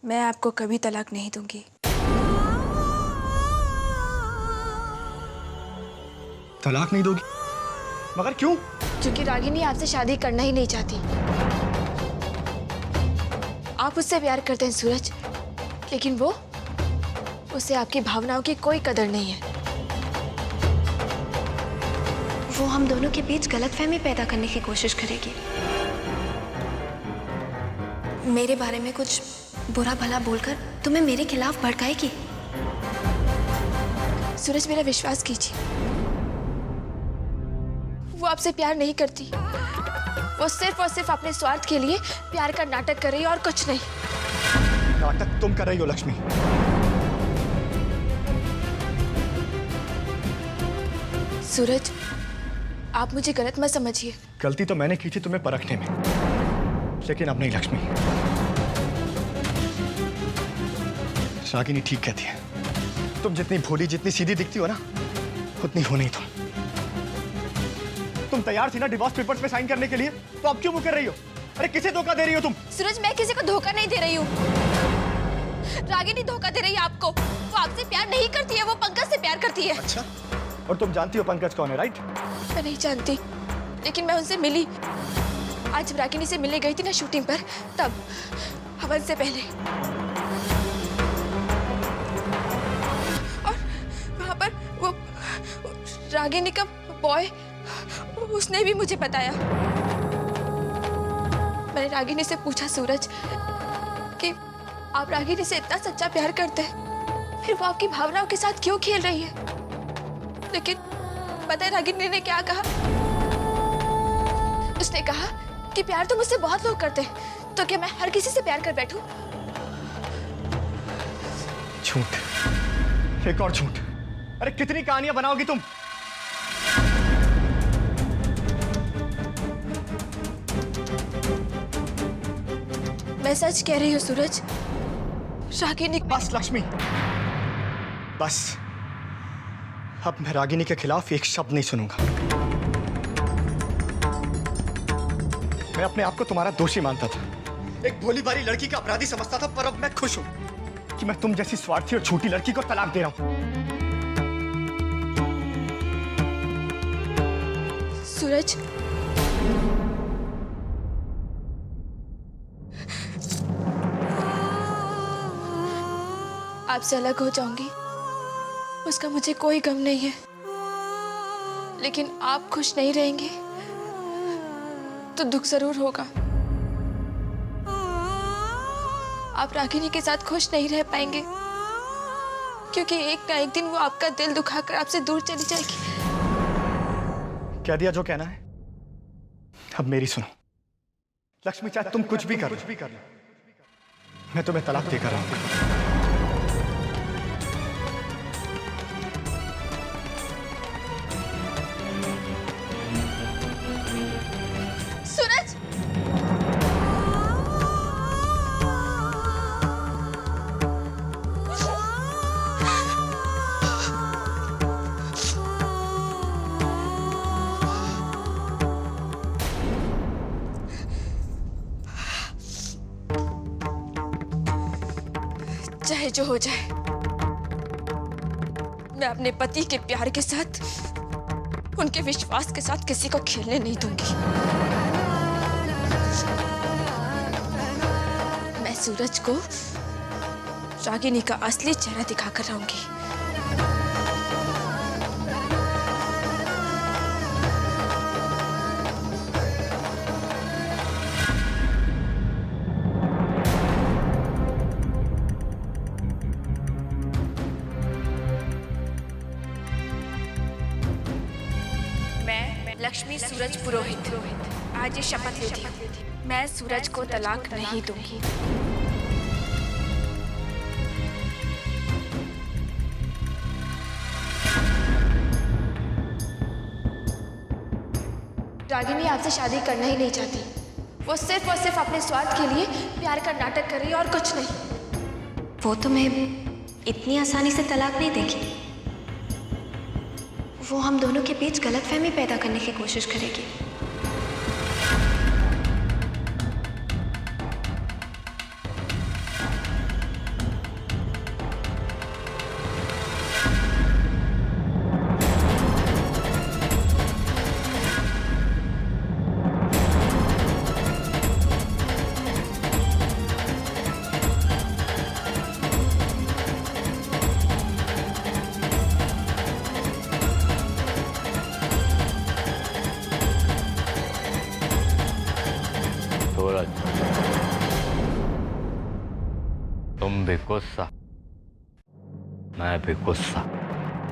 मैं आपको कभी तलाक नहीं दूंगी। तलाक नहीं दोगी? मगर क्यों? क्योंकि रागिनी आपसे शादी करना ही नहीं चाहती। आप उससे प्यार करते हैं सूरज, लेकिन उसे आपकी भावनाओं की कोई कदर नहीं है। वो हम दोनों के बीच गलतफहमी पैदा करने की कोशिश करेगी। मेरे बारे में कुछ बुरा भला बोलकर तुम्हें मेरे खिलाफ भड़काएगी। सूरज, मेरा विश्वास कीजिए, वो आपसे प्यार नहीं करती। वो सिर्फ और सिर्फ अपने स्वार्थ के लिए प्यार का नाटक कर रही है और कुछ नहीं। नाटक तुम कर रही हो लक्ष्मी। सूरज, आप मुझे गलत मत समझिए। गलती तो मैंने की थी तुम्हें परखने में, लेकिन अब नहीं लक्ष्मी। रागिनी ठीक कहती है, तुम जितनी भोली जितनी सीधी दिखती हो ना, उतनी हो नहीं तुम तैयार थी ना डिवोर्स पेपर्स में साइन करने के लिए, तो अब क्यों मुकर कर रही हो? अरे किसे धोखा दे रही हो तुम? सूरज, मैं किसी को धोखा नहीं दे रही हूँ। रागिनी धोखा दे रही है आपको। वो आपसे प्यार नहीं करती है, वो पंकज से प्यार करती है। अच्छा, और तुम जानती हो पंकज कौन है, राइट? मैं नहीं जानती, लेकिन मैं उनसे मिली। आज रागिनी से मिलने गई थी ना शूटिंग पर, तब हवन से पहले। और वहां पर वो रागिनी का बॉय, उसने भी मुझे बताया। मैंने रागिनी से पूछा सूरज कि आप रागिनी से इतना सच्चा प्यार करते हैं, फिर वो आपकी भावनाओं के साथ क्यों खेल रही है? लेकिन पता है रागिनी ने क्या कहा? उसने कहा कि प्यार तो मुझसे बहुत लोग करते हैं, तो क्या मैं हर किसी से प्यार कर बैठूं? झूठ, एक और झूठ। अरे कितनी कहानियां बनाओगी तुम? मैं सच कह रही हूँ सूरज। रागिनी। बस लक्ष्मी, बस। अब मैं रागिनी के खिलाफ एक शब्द नहीं सुनूंगा। मैं अपने आप को तुम्हारा दोषी मानता था, एक भोली भाली लड़की का अपराधी समझता था, पर अब मैं खुश हूं कि मैं तुम जैसी स्वार्थी और झूठी लड़की को तलाक दे रहा हूं। सूरज, आपसे अलग हो जाऊंगी, उसका मुझे कोई गम नहीं है, लेकिन आप खुश नहीं रहेंगे तो दुख जरूर होगा। आप रागिनी के साथ खुश नहीं रह पाएंगे, क्योंकि एक ना एक दिन वो आपका दिल दुखाकर आपसे दूर चली जाएगी। कह दिया जो कहना है, अब मेरी सुनो। लक्ष्मी, चाहे तुम कुछ भी कर लो, मैं तुम्हें तलाक देकर रहूंगा। सूरज, चाहे जो हो जाए, मैं अपने पति के प्यार के साथ, उनके विश्वास के साथ किसी को खेलने नहीं दूंगी। मैं सूरज को रागिनी का असली चेहरा दिखाकर रहूंगी। मैं लक्ष्मी सूरज पुरोहित आज ये शपथ लेती हूँ, मैं सूरज को तलाक नहीं दूंगी। रागिनी आपसे शादी करना ही नहीं चाहती। वो सिर्फ और सिर्फ अपने स्वार्थ के लिए प्यार का नाटक कर रही है और कुछ नहीं। वो तुम्हें इतनी आसानी से तलाक नहीं देगी। वो हम दोनों के बीच गलतफहमी पैदा करने की कोशिश करेगी। तुम भी गुस्सा, मैं भी गुस्सा,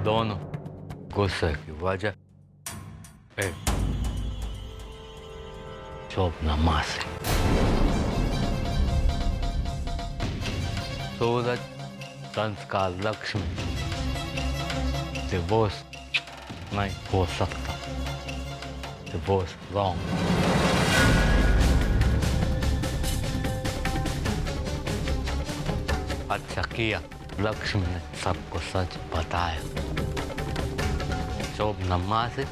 दोनों गुस्से की वजह एक शोभना माँ से। सूरज संस्कार लक्ष्मी डिवोर्स नहीं हो सकता, डिवोर्स रॉन्ग। अच्छा किया लक्ष्मी ने सबको सच बताया। शोभना माँ से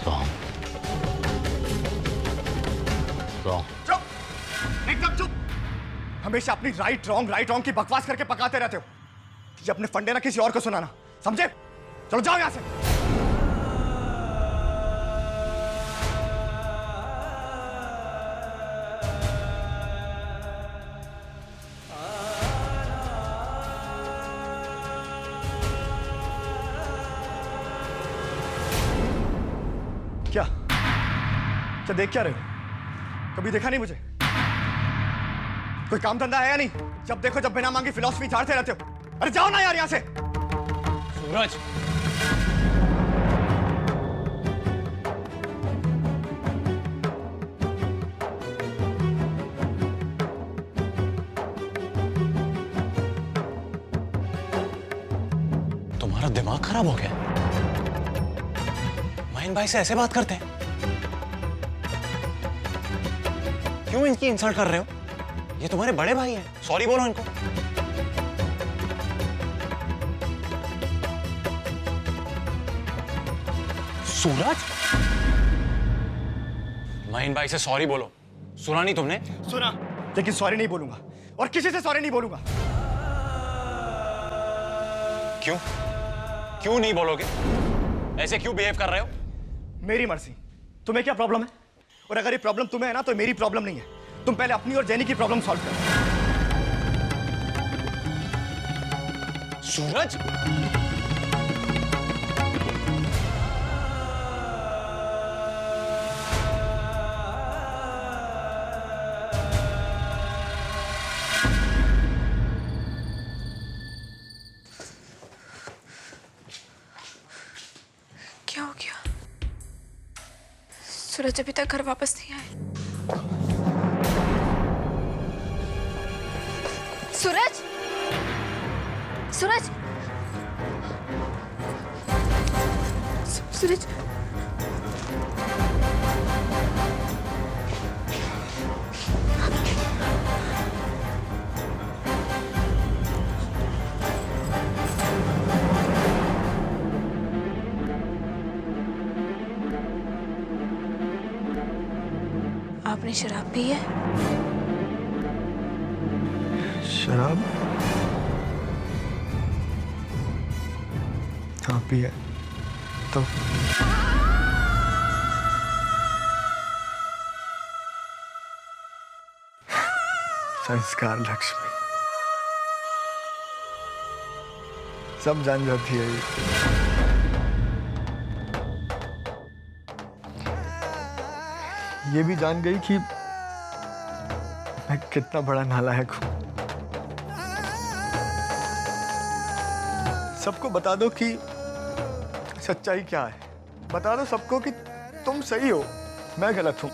रॉन्ग, रॉन्ग। चुप, एकदम चुप। हमेशा अपनी राइट रॉन्ग की बकवास करके पकाते रहते हो। ये अपने फंडे ना किसी और को सुनाना, समझे? चलो जाओ यहां से। क्या क्या देख क्या रहे हो? कभी देखा नहीं मुझे? कोई काम धंधा है या नहीं? जब देखो जब बिना मांगी फिलॉसफी झाड़ते रहते हो। अरे जाओ ना यार यहां से। सूरज, तुम्हारा दिमाग खराब हो गया? माइन भाई से ऐसे बात करते हैं? क्यों इनकी इंसल्ट कर रहे हो? ये तुम्हारे बड़े भाई हैं, सॉरी बोलो इनको। सूरज, माइन भाई से सॉरी बोलो। सुना नहीं तुमने? सुना, लेकिन सॉरी नहीं बोलूंगा और किसी से सॉरी नहीं बोलूंगा। क्यों? क्यों नहीं बोलोगे? ऐसे क्यों बिहेव कर रहे हो? मेरी मर्जी। तुम्हें क्या प्रॉब्लम है? और अगर ये प्रॉब्लम तुम्हें है ना तो मेरी प्रॉब्लम नहीं है। तुम पहले अपनी और जेनी की प्रॉब्लम सॉल्व करो। सूरज, क्या हो गया? सूरज अभी तक घर वापस नहीं आए। सूरज, सूरज, सूरज, आपने शराब पी है? शराब? हाँ पी है। तो संस्कार लक्ष्मी सब जान जाती है ये भी जान गई कि मैं कितना बड़ा नालायक हूं। सबको बता दो कि सच्चाई क्या है। बता दो सबको कि तुम सही हो, मैं गलत हूं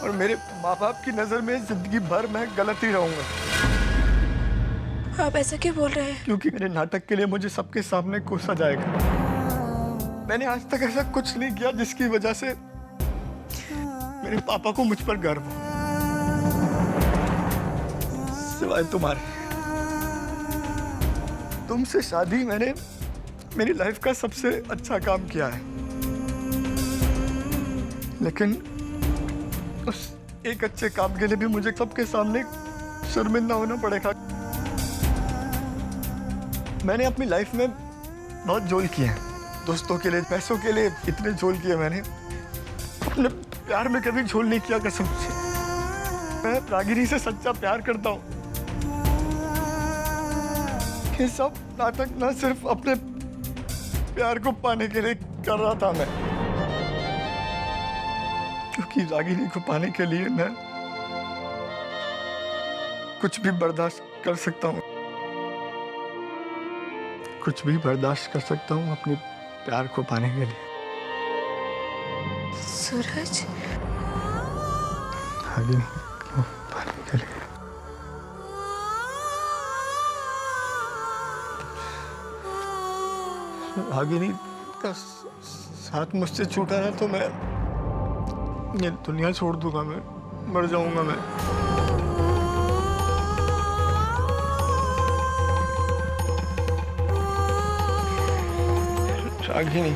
और मेरे माँ बाप की नजर में जिंदगी भर मैं गलत ही रहूंगा। आप ऐसा क्यों बोल रहे हैं? क्योंकि मेरे नाटक के लिए मुझे सबके सामने कोसा जाएगा। मैंने आज तक ऐसा कुछ नहीं किया जिसकी वजह से मेरे पापा को मुझ पर गर्व हो, सिवाय तुम्हारे। तुमसे शादी मैंने मेरी लाइफ का सबसे अच्छा काम किया है, लेकिन उस एक अच्छे काम के लिए भी मुझे सबके सामने शर्मिंदा होना पड़ेगा। मैंने अपनी लाइफ में बहुत झोल किए हैं, दोस्तों के लिए, पैसों के लिए इतने झोल किए मैंने। अपने प्यार में कभी झोल नहीं किया कसम से। मैं रागिनी से सच्चा प्यार करता हूँ। ये सब नाटक ना सिर्फ अपने प्यार को पाने के लिए कर रहा था मैं, क्योंकि रागिनी को पाने के लिए मैं कुछ भी बर्दाश्त कर सकता हूँ, कुछ भी बर्दाश्त कर सकता हूँ अपने प्यार को पाने के लिए। सूरज, रागिनी को पाने के लिए। रागिनी का साथ मुझसे छूटा ना तो मैं ये दुनिया छोड़ दूंगा, मैं मर जाऊंगा मैं। रागिनी,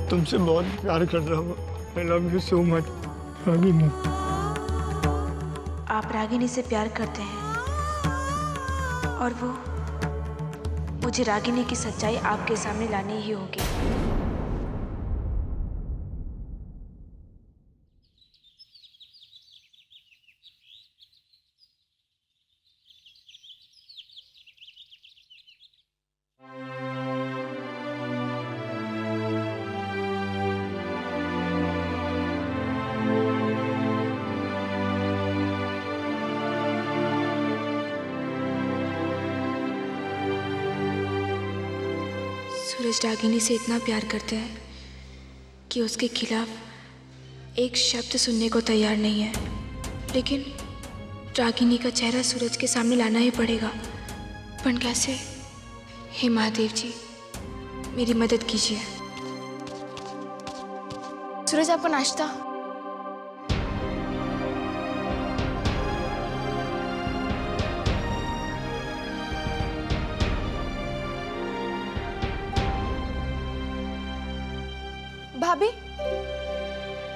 तुमसे बहुत प्यार कर रहा हूँ। I love you so much, Ragini. आप रागिनी से प्यार करते हैं और वो मुझे रागिनी की सच्चाई आपके सामने लानी ही होगी। सूरज रागिनी से इतना प्यार करते हैं कि उसके खिलाफ एक शब्द सुनने को तैयार नहीं है, लेकिन रागिनी का चेहरा सूरज के सामने लाना ही पड़ेगा। पर कैसे? हे महादेव जी, मेरी मदद कीजिए। सूरज, आपको नाश्ता। भाभी,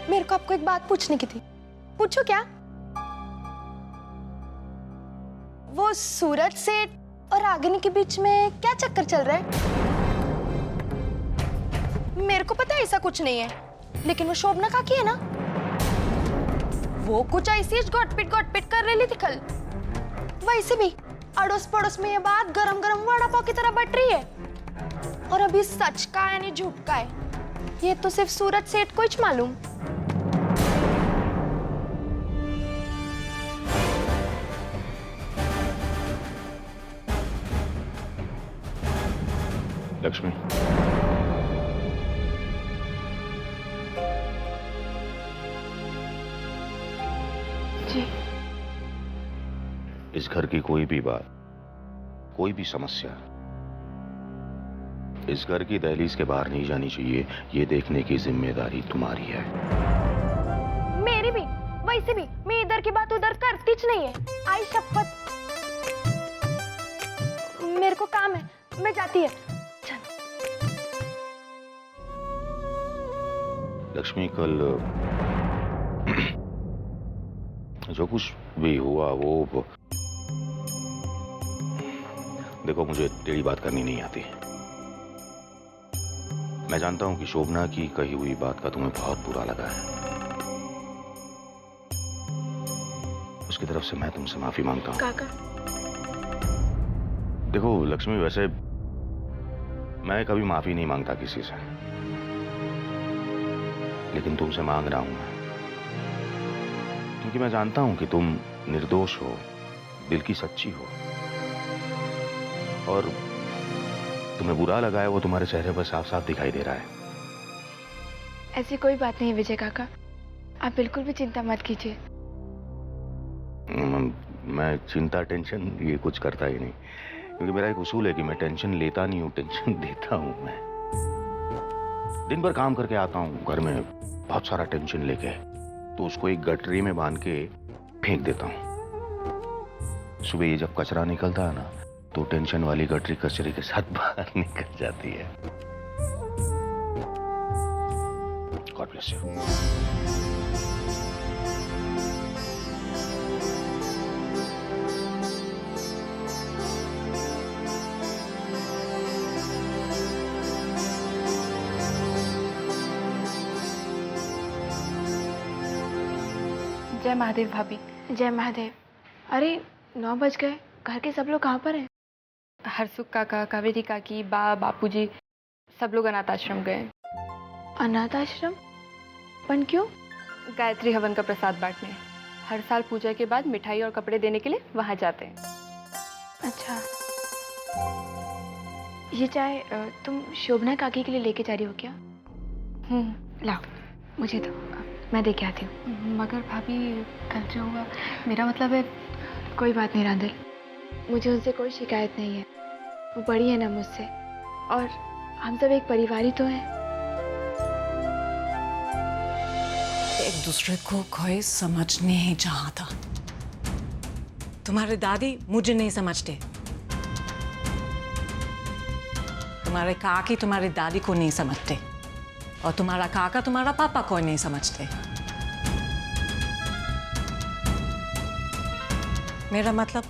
मेरे को आपको एक बात पूछने की थी। पूछो क्या? वो सूरज सेठ और रागिनी के बीच में क्या चक्कर चल रहा है? मेरे को पता है ऐसा कुछ नहीं है, लेकिन वो शोभना काकी है ना, वो कुछ ऐसी गोटपिट कर रही थी कल। वैसे भी अड़ोस पड़ोस में ये बात गरम गरम वड़ा पाव की तरह बट रही है। और अभी सच का है यानी झूठ का है, ये तो सिर्फ सूरज सेठ को ही मालूम। लक्ष्मी, जी। इस घर की कोई भी बात, कोई भी समस्या इस घर की दहलीज के बाहर नहीं जानी चाहिए, ये देखने की जिम्मेदारी तुम्हारी है। मेरी भी। वैसे भी मैं इधर की बात उधर करती ज नहीं है। आई शपथ, मेरे को काम है, मैं जाती है। लक्ष्मी, कल जो कुछ भी हुआ वो देखो, मुझे तेरी बात करनी नहीं आती। मैं जानता हूं कि शोभना की कही हुई बात का तुम्हें बहुत बुरा लगा है। उसकी तरफ से मैं तुमसे माफी मांगता हूं। काका, देखो लक्ष्मी, वैसे मैं कभी माफी नहीं मांगता किसी से, लेकिन तुमसे मांग रहा हूं मैं, क्योंकि मैं जानता हूं कि तुम निर्दोष हो, दिल की सच्ची हो, और तुम्हें बुरा लगा है वो तुम्हारे चेहरे पर साफ साफ दिखाई दे रहा है। ऐसी कोई बात नहीं विजय काका, आप बिल्कुल भी चिंता मत कीजिए। मैं चिंता टेंशन ये कुछ करता ही नहीं, क्योंकि मेरा एक उसूल है कि मैं टेंशन लेता नहीं हूँ, टेंशन देता हूँ। मैं दिन भर काम करके आता हूँ घर में बहुत सारा टेंशन लेके, तो उसको एक गठरी में बांध के फेंक देता हूँ। सुबह ये जब कचरा निकलता है ना, तो टेंशन वाली गठरी कचरे के साथ बाहर निकल जाती है। God bless you. जय महादेव भाभी। जय महादेव। अरे 9 बज गए, घर के सब लोग कहाँ पर हैं? हरसुख काका, कावेरी काकी, बापूजी सब लोग अनाथ आश्रम गए। अनाथ आश्रम? पण क्यों? गायत्री हवन का प्रसाद बांटने। हर साल पूजा के बाद मिठाई और कपड़े देने के लिए वहाँ जाते हैं। अच्छा, ये चाय तुम शोभना काकी के लिए लेके जा रही हो क्या? लाओ, मुझे दो, मैं दे के आती हूँ। मगर भाभी कल जो हुआ, मेरा मतलब है। कोई बात नहीं रांदल, मुझे उनसे कोई शिकायत नहीं है। वो बड़ी है ना मुझसे, और हम सब एक परिवार ही तो हैं। एक दूसरे को कोई समझ नहीं चाहता। तुम्हारे दादी मुझे नहीं समझते, तुम्हारे काकी तुम्हारी दादी को नहीं समझते, और तुम्हारा काका तुम्हारा पापा को नहीं समझते। मेरा मतलब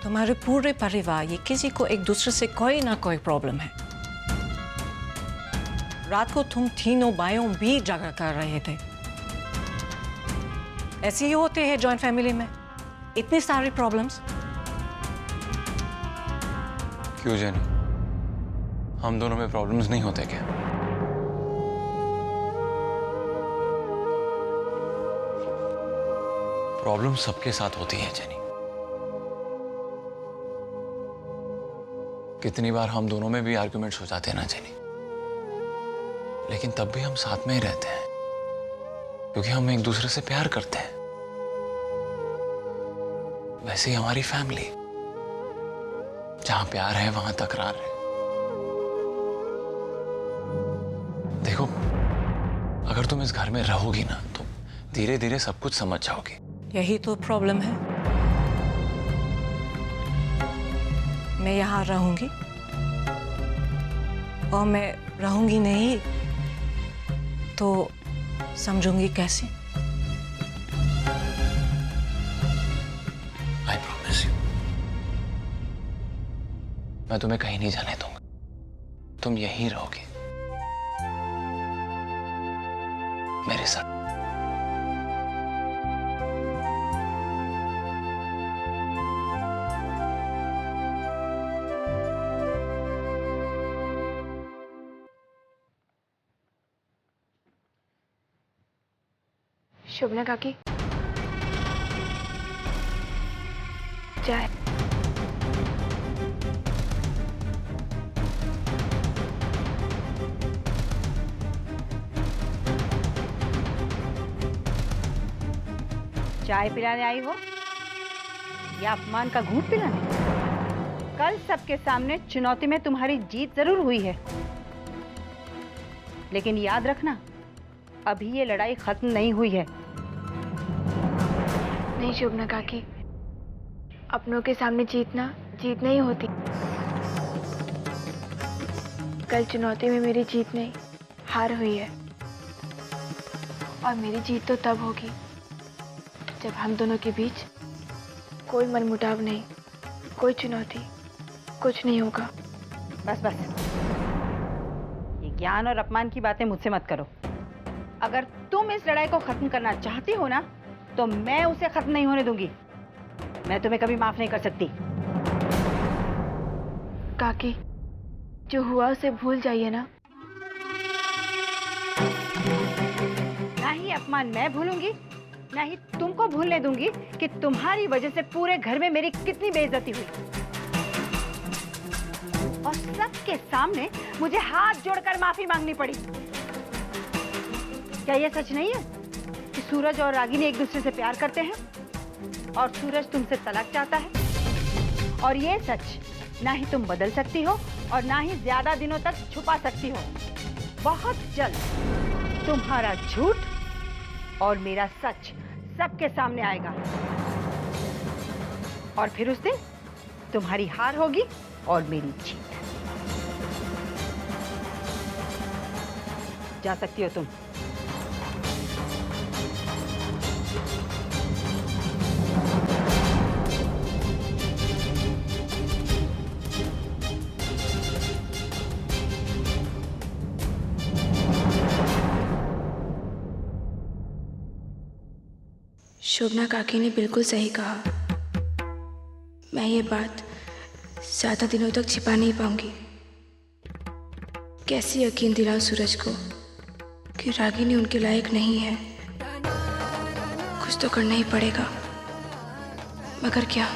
तुम्हारे पूरे परिवार, ये किसी को एक दूसरे से कोई ना कोई प्रॉब्लम है। रात को तुम तीनों भाइयों भी झगड़ा कर रहे थे। ऐसे ही होते हैं जॉइंट फैमिली में, इतनी सारी प्रॉब्लम्स। क्यों जेनी, हम दोनों में प्रॉब्लम्स नहीं होते क्या? प्रॉब्लम सबके साथ होती है जेनी। कितनी बार हम दोनों में भी आर्गुमेंट्स हो जाते हैं ना जेनी, लेकिन तब भी हम साथ में ही रहते हैं, क्योंकि हम एक दूसरे से प्यार करते हैं। वैसे ही हमारी फैमिली, जहां प्यार है वहां तकरार है। देखो, अगर तुम इस घर में रहोगी ना तो धीरे धीरे सब कुछ समझ जाओगी। यही तो प्रॉब्लम है। मैं यहाँ रहूंगी और मैं रहूंगी नहीं तो समझूंगी कैसे? आई प्रॉमिस यू, मैं तुम्हें कहीं नहीं जाने दूंगा। तुम यहीं रहोगे मेरे साथ। शोभना काकी, चाय। चाय पिलाने आई हो या अपमान का घूंट पिलाने? कल सबके सामने चुनौती में तुम्हारी जीत जरूर हुई है, लेकिन याद रखना, अभी ये लड़ाई खत्म नहीं हुई है। नहीं शोभना काकी, अपनों के सामने जीतना जीत नहीं होती। कल चुनौती में मेरी जीत नहीं, हार हुई है, और मेरी जीत तो तब होगी जब हम दोनों के बीच कोई मनमुटाव नहीं, कोई चुनौती, कुछ नहीं होगा। बस बस, ये ज्ञान और अपमान की बातें मुझसे मत करो। अगर तुम इस लड़ाई को खत्म करना चाहती हो ना, तो मैं उसे खत्म नहीं होने दूंगी। मैं तुम्हें कभी माफ नहीं कर सकती। काकी, जो हुआ उसे भूल जाइए ना। ना ही अपमान मैं भूलूंगी, ना ही तुमको भूलने दूंगी कि तुम्हारी वजह से पूरे घर में मेरी कितनी बेइज्जती हुई, और सबके सामने मुझे हाथ जोड़कर माफी मांगनी पड़ी। क्या ये सच नहीं है कि सूरज और रागिनी एक दूसरे से प्यार करते हैं और सूरज तुमसे तलाक चाहता है? और ये सच ना ही तुम बदल सकती हो और ना ही ज्यादा दिनों तक छुपा सकती हो। बहुत जल्द तुम्हारा झूठ और मेरा सच सबके सामने आएगा, और फिर उस दिन तुम्हारी हार होगी और मेरी जीत। जा सकती हो तुम। शोभना काकी ने बिल्कुल सही कहा। मैं ये बात ज़्यादा दिनों तक छिपा नहीं पाऊंगी। कैसे यकीन दिलाऊं सूरज को कि रागिनी उनके लायक नहीं है। कुछ तो करना ही पड़ेगा, मगर क्या?